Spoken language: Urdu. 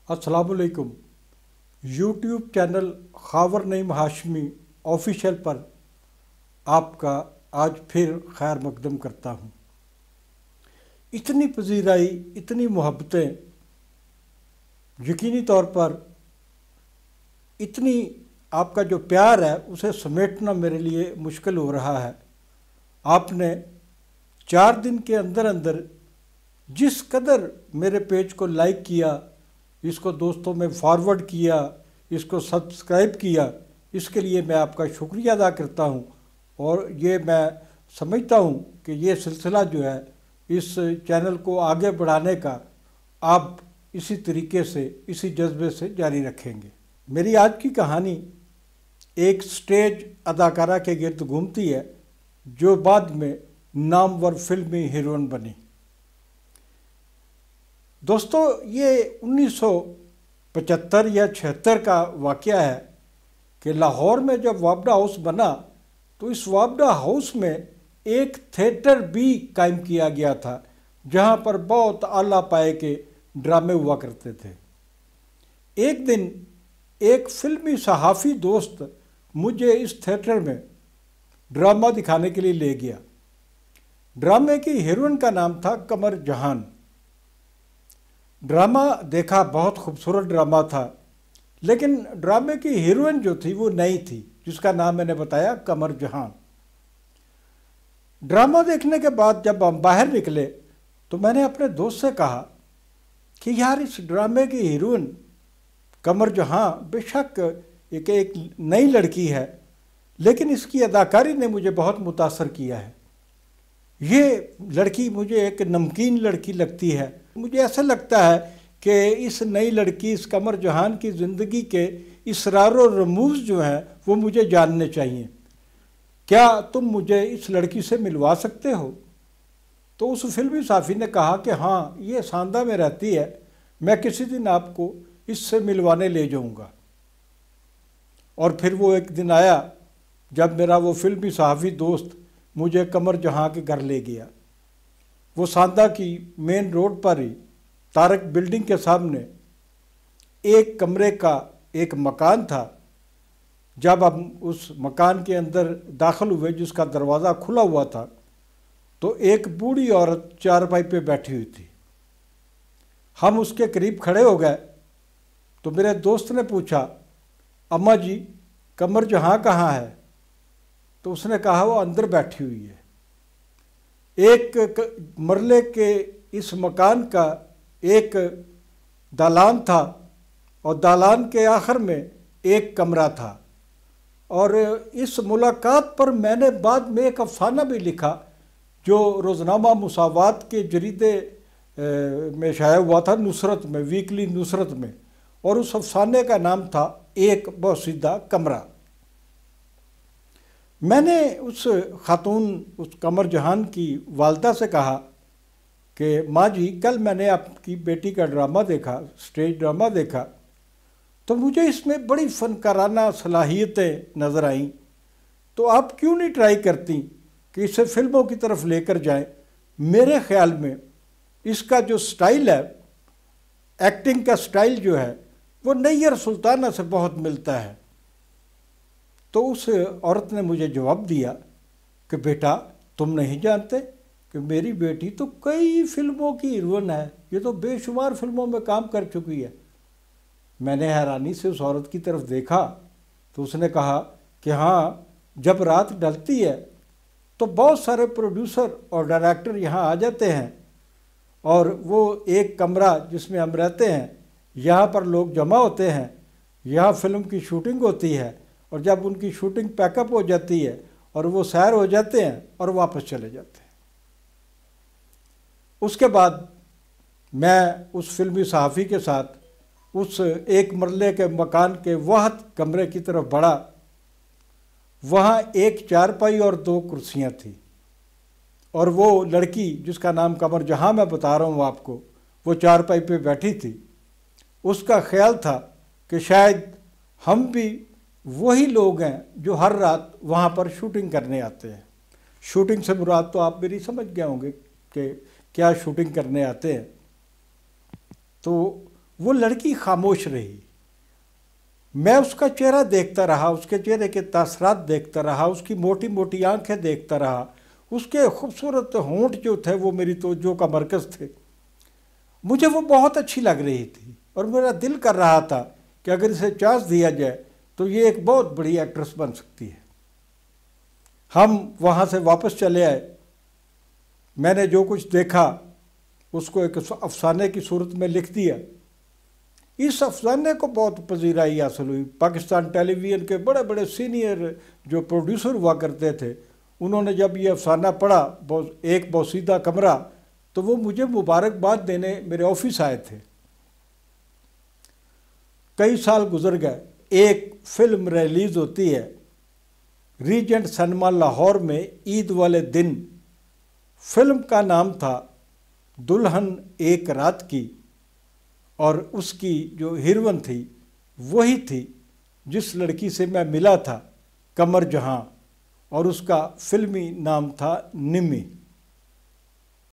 السلام علیکم۔ یوٹیوب چینل خاور نعیم ہاشمی آفیشیل پر آپ کا آج پھر خیر مقدم کرتا ہوں۔ اتنی پذیرائی، اتنی محبتیں، یقینی طور پر اتنی آپ کا جو پیار ہے اسے سمیٹنا میرے لیے مشکل ہو رہا ہے۔ آپ نے 4 دن کے اندر اندر جس قدر میرے پیج کو لائک کیا، اس کو دوستوں میں فارورڈ کیا، اس کو سبسکرائب کیا، اس کے لیے میں آپ کا شکریہ ادا کرتا ہوں، اور یہ میں سمجھتا ہوں کہ یہ سلسلہ جو ہے اس چینل کو آگے بڑھانے کا آپ اسی طریقے سے، اسی جذبے سے جاری رکھیں گے۔ میری آج کی کہانی ایک سٹیج اداکارہ کے گرد گھومتی ہے جو بعد میں نامور فلمی ہیروئن بنی۔ دوستو، یہ 1975 یا 76 کا واقعہ ہے کہ لاہور میں جب وابڈا ہاؤس بنا تو اس وابڈا ہاؤس میں ایک تھیٹر بھی قائم کیا گیا تھا جہاں پر بہت اعلیٰ پائے کے ڈرامے ہوا کرتے تھے۔ ایک دن ایک فلمی صحافی دوست مجھے اس تھیٹر میں ڈرامہ دکھانے کے لیے لے گیا۔ ڈرامے کی ہیروئن کا نام تھا قمر جہان۔ ڈرامہ دیکھا، بہت خوبصورت ڈرامہ تھا، لیکن ڈرامے کی ہیروئن جو تھی وہ نئی تھی، جس کا نام میں نے بتایا قمر جہان۔ ڈرامہ دیکھنے کے بعد جب ہم باہر نکلے تو میں نے اپنے دوست سے کہا کہ یار، اس ڈرامے کی ہیروئن قمر جہاں بے شک ایک نئی لڑکی ہے، لیکن اس کی اداکاری نے مجھے بہت متاثر کیا ہے۔ یہ لڑکی مجھے ایک نمکین لڑکی لگتی ہے۔ مجھے ایسا لگتا ہے کہ اس نئی لڑکی، اس قمر جہان کی زندگی کے اسرار و رموز جو ہیں وہ مجھے جاننے چاہیے۔ کیا تم مجھے اس لڑکی سے ملوا سکتے ہو؟ تو اس فلمی صحافی نے کہا کہ ہاں، یہ ساندہ میں رہتی ہے، میں کسی دن آپ کو اس سے ملوانے لے جاؤں گا۔ اور پھر وہ ایک دن آیا جب میرا وہ فلمی صحافی دوست مجھے قمر جہاں کے گھر لے گیا۔ وہ ساندہ کی مین روڈ پر ہی طارق بلڈنگ کے سامنے ایک کمرے کا ایک مکان تھا۔ جب ہم اس مکان کے اندر داخل ہوئے، جس کا دروازہ کھلا ہوا تھا، تو ایک بوڑھی عورت چارپائی پہ بیٹھی ہوئی تھی۔ ہم اس کے قریب کھڑے ہو گئے تو میرے دوست نے پوچھا، اماں جی، قمر جہاں کہاں ہے؟ تو اس نے کہا وہ اندر بیٹھی ہوئی ہے۔ ایک مرلے کے اس مکان کا ایک دالان تھا، اور دالان کے آخر میں ایک کمرہ تھا۔ اور اس ملاقات پر میں نے بعد میں ایک افسانہ بھی لکھا جو روزنامہ مساوات کے جریدے میں شائع ہوا تھا، نصرت میں، ویکلی نصرت میں، اور اس افسانے کا نام تھا ایک بوسیدہ کمرہ۔ میں نے اس خاتون، اس قمر جہان کی والدہ سے کہا کہ ماں جی، کل میں نے آپ کی بیٹی کا ڈرامہ دیکھا، سٹیج ڈرامہ دیکھا، تو مجھے اس میں بڑی فنکارانہ صلاحیتیں نظر آئیں، تو آپ کیوں نہیں ٹرائی کرتی کہ اسے فلموں کی طرف لے کر جائیں؟ میرے خیال میں اس کا جو سٹائل ہے، ایکٹنگ کا سٹائل جو ہے، وہ نیر سلطانہ سے بہت ملتا ہے۔ تو اس عورت نے مجھے جواب دیا کہ بیٹا، تم نہیں جانتے کہ میری بیٹی تو کئی فلموں کی ہیروئن ہے، یہ تو بے شمار فلموں میں کام کر چکی ہے۔ میں نے حیرانی سے اس عورت کی طرف دیکھا تو اس نے کہا کہ ہاں، جب رات ڈلتی ہے تو بہت سارے پروڈیوسر اور ڈائریکٹر یہاں آ جاتے ہیں، اور وہ ایک کمرہ جس میں ہم رہتے ہیں، یہاں پر لوگ جمع ہوتے ہیں، یہاں فلم کی شوٹنگ ہوتی ہے، اور جب ان کی شوٹنگ پیک اپ ہو جاتی ہے اور وہ سیر ہو جاتے ہیں اور واپس چلے جاتے ہیں۔ اس کے بعد میں اس فلمی صحافی کے ساتھ اس ایک مرلے کے مکان کے واحد کمرے کی طرف بڑھا۔ وہاں ایک چارپائی اور 2 کرسیاں تھیں، اور وہ لڑکی جس کا نام قمر جہاں میں بتا رہا ہوں آپ کو، وہ چارپائی پہ بیٹھی تھی۔ اس کا خیال تھا کہ شاید ہم بھی وہی لوگ ہیں جو ہر رات وہاں پر شوٹنگ کرنے آتے ہیں۔ شوٹنگ سے مراد تو آپ میری سمجھ گئے ہوں گے کہ کیا شوٹنگ کرنے آتے ہیں۔ تو وہ لڑکی خاموش رہی۔ میں اس کا چہرہ دیکھتا رہا، اس کے چہرے کے تاثرات دیکھتا رہا، اس کی موٹی موٹی آنکھیں دیکھتا رہا، اس کے خوبصورت ہونٹ جو تھے وہ میری توجہ کا مرکز تھے۔ مجھے وہ بہت اچھی لگ رہی تھی اور میرا دل کر رہا تھا کہ اگر اسے چانس دیا جائے تو یہ ایک بہت بڑی ایکٹریس بن سکتی ہے۔ ہم وہاں سے واپس چلے آئے۔ میں نے جو کچھ دیکھا اس کو ایک افسانے کی صورت میں لکھ دیا۔ اس افسانے کو بہت پذیرائی حاصل ہوئی۔ پاکستان ٹیلی ویژن کے بڑے بڑے سینئر جو پروڈیوسر ہوا کرتے تھے، انہوں نے جب یہ افسانہ پڑھا، ایک بوسیدہ کمرہ، تو وہ مجھے مبارکباد دینے میرے آفس آئے تھے۔ کئی سال گزر گئے، ایک فلم ریلیز ہوتی ہے ریجنٹ سنیما لاہور میں عید والے دن۔ فلم کا نام تھا دلہن ایک رات کی، اور اس کی جو ہیروئن تھی وہی تھی جس لڑکی سے میں ملا تھا، قمر جہاں، اور اس کا فلمی نام تھا نمی۔